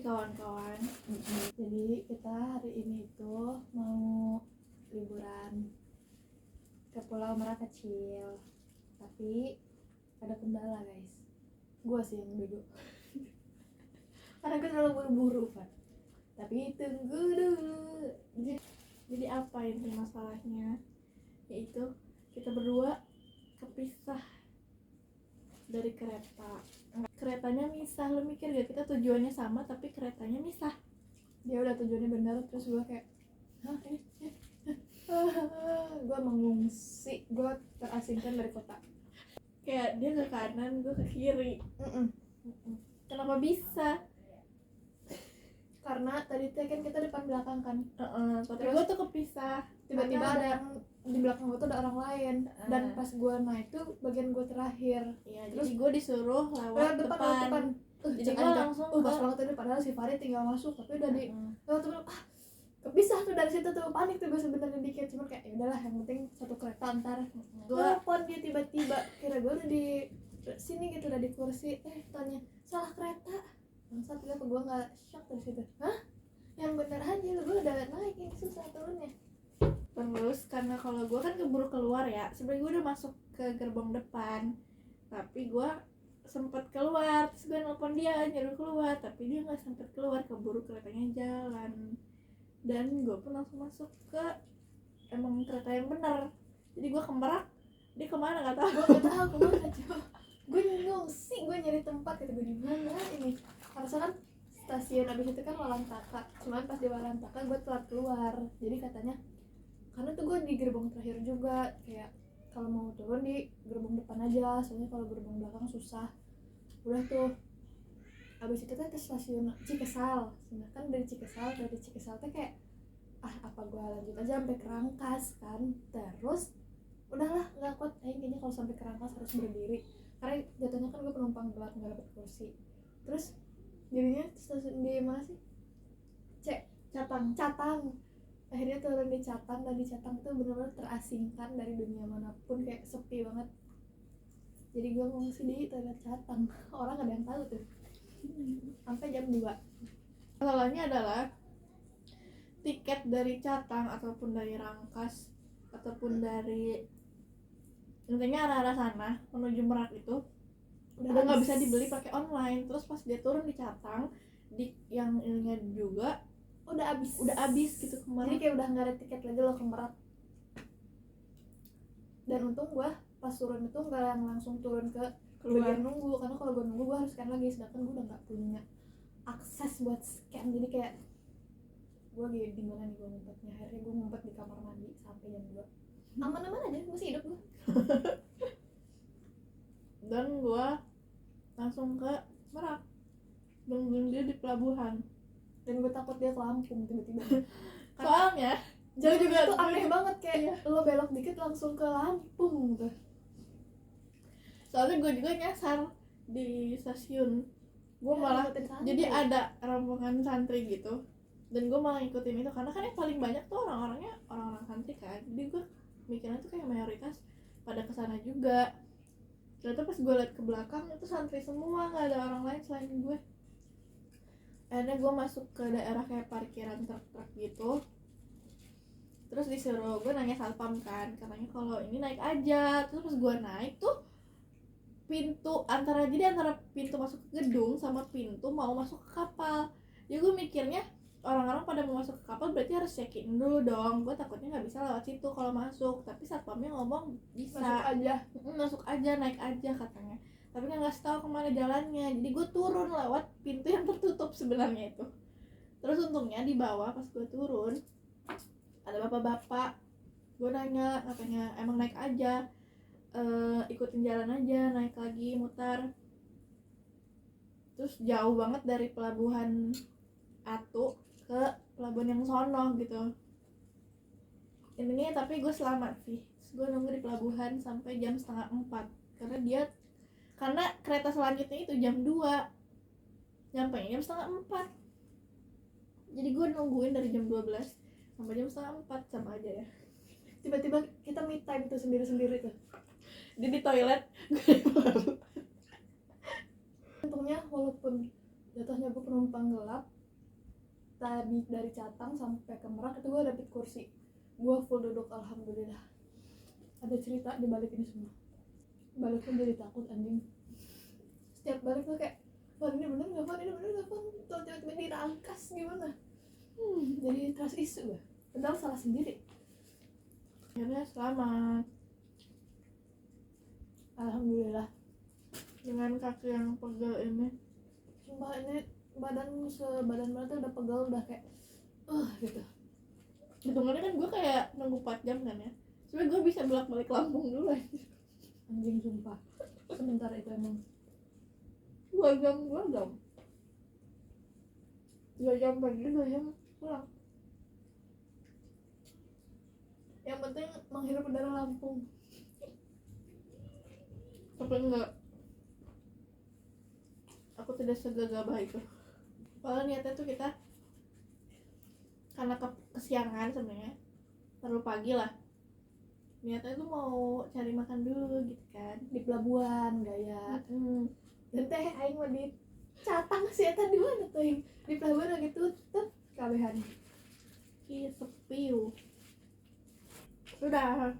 kawan-kawan. Jadi kita hari ini tuh mau liburan ke Pulau Merah Kecil. Tapi ada kendala guys. Gue sih yang bego. Karena gue terlalu buru-buru Pak. Tapi tunggu dulu. Jadi apa inti masalahnya? Yaitu kita berdua kepisah dari kereta. Keretanya misah. Lo mikir gak kita tujuannya sama tapi keretanya misah. Dia udah tujuannya benar, terus gue kayak gue mengungsi, gue terasingkan dari kota. Kayak dia ke kanan, gue ke kiri. Kenapa bisa? Karena tadi kan kita depan belakang kan. Tapi gue tuh kepisah. Tiba-tiba ada yang di belakang gue tuh ada orang lain. Dan pas gue naik tuh bagian gue terakhir. Ya, terus gue disuruh lewat depan. Jadi gue langsung pas banget tadi, padahal si Farid tinggal masuk tapi udah di lewat kepisah tuh dari situ tuh. Panik tuh gue sebenarnya dikit, cuma kayak ya udahlah yang penting satu kereta antar. Gue telepon dia tiba-tiba, kira gue udah di sini gitu, udah di kursi, tanya salah kereta. Bangsat gue nggak shock dari situ. Hah? Yang bener aja lu, gue udah naik, ini susah turunnya. Terus karena kalau gue kan keburu keluar ya, sebenarnya gue udah masuk ke gerbong depan, tapi gue sempet keluar, terus gue nelpon dia nyuruh keluar, tapi dia nggak sempet keluar, keburu keretanya jalan. Dan gue pun langsung masuk ke emang kereta yang benar. Jadi gue ke Merak, dia kemana nggak tahu. Gue nggak tahu kemana coba. Gue ngungsi, gue nyari tempat, kata gue di mana ini. Harusnya kan stasiun abis itu kan Walantaka, cuman pas di Walantaka gue telat keluar. Jadi katanya karena tuh gue di gerbong terakhir juga, kayak kalau mau turun di gerbong depan aja, soalnya kalau gerbong belakang susah. Udah tuh abis itu tuh ke stasiun Cikesal. Sedangkan dari Cikesal tuh kayak apa gue lanjut aja sampai ke Rangkas kan. Terus udahlah nggak kuat, kayaknya kalau sampai ke Rangkas harus berdiri karena jatuhnya kan gue penumpang gelap, nggak dapet kursi. Terus jadinya stasiun di mana sih? Catang. Akhirnya turun di Catang, dan di Catang tuh benar-benar terasingkan dari dunia manapun, kayak sepi banget. Jadi gue ngungsi di toilet Catang. Orang gak ada yang tahu tuh sampai jam 2. Masalahnya adalah tiket dari Catang ataupun dari Rangkas ataupun dari intinya arah-arah sana menuju Merak itu udah nggak bisa dibeli pakai online. Terus pas dia turun di Catang, di yang ininya juga udah habis gitu kemarin. Jadi kayak udah nggak ada tiket lagi loh ke Merak. Dan untung gue pas turun itu nggak yang langsung turun ke bagian nunggu, karena kalau gue nunggu gue harus scan lagi, sedangkan gue udah nggak punya akses buat scan. Jadi kayak gue di mana nih gue ngumpetnya. Akhirnya gue ngumpet di kamar mandi sampai jam 2. Aman-aman aja, masih hidup gue. Dan gue langsung ke Merak, nungguin dia di pelabuhan. Dan gue takut dia ke Lampung tiba-tiba. Soalnya jauh juga tuh aneh banget, kayak lo belok dikit langsung ke Lampung tuh. Soalnya gue juga nyasar di stasiun. Gue malah jadi ada rombongan santri gitu, dan gue malah ngikutin itu karena kan yang paling banyak tuh orang-orangnya orang-orang santri kan. Jadi gue mikirnya tuh kayak mayoritas pada kesana juga. Ternyata pas gue liat ke belakang itu santri semua, nggak ada orang lain selain gue. Akhirnya gue masuk ke daerah kayak parkiran truk-truk gitu. Terus disuruh, gue nanya satpam kan, katanya kalau ini naik aja. Terus pas gue naik tuh pintu antara pintu masuk ke gedung sama pintu mau masuk ke kapal. Jadi gue mikirnya orang-orang pada mau masuk ke kapal berarti harus check-in dulu dong. Gue takutnya nggak bisa lewat situ kalau masuk, tapi satpamnya ngomong bisa masuk aja naik aja katanya. Tapi kan nggak tahu kemana jalannya. Jadi gue turun lewat pintu yang tertutup sebenarnya itu. Terus untungnya di bawah pas gue turun ada bapak-bapak. Gue nanya, katanya emang naik aja, ikutin jalan aja, naik lagi mutar. Terus jauh banget dari pelabuhan Atu ke pelabuhan yang sono gitu. Intinya tapi gue selamat sih. Terus gue nunggu di pelabuhan sampai jam 3:30 karena kereta selanjutnya itu jam 2, nyampe jam 3:30. Jadi gue nungguin dari jam 12 sampai jam 3:30, sama aja ya. Tiba-tiba kita me time tuh sendiri-sendiri tuh. Dia di toilet, gue baru. Untungnya walaupun jatuhnya gue penumpang gelap, dari Catang sampai ke Merak itu gue dapet kursi, gue full duduk. Alhamdulillah. Ada cerita di balik ini semua. Balik pun jadi takut anjing. Setiap balik tuh kayak, Van ini bener nggak Van, ini bener nggak Van, kalau tiba-tiba dirangkas gimana? Jadi trust issue ya, padahal salah sendiri. Akhirnya selamat, alhamdulillah. Dengan kaki yang pegel ini, sumpah ini sebadan tuh udah pegel, udah kayak gitu. Hitungannya kan gue kayak nunggu 4 jam kan ya, sebenernya gue bisa bolak-balik Lampung dulu anjing sumpah. Sebentar itu emang 2 jam 2 jam pergi 2 jam pulang. Yang penting menghirup udara Lampung. Tapi enggak, aku tidak segagabah itu. Padahal niatnya tuh kita karena kesiangan sebenarnya, terlalu pagi lah. Niatnya tuh mau cari makan dulu gitu kan di pelabuhan gaya. Dan teh aing mah di Catang sih eta di mana tuh yang di pelabuhan lagi tutup kabehan. Iya sepi. Sudah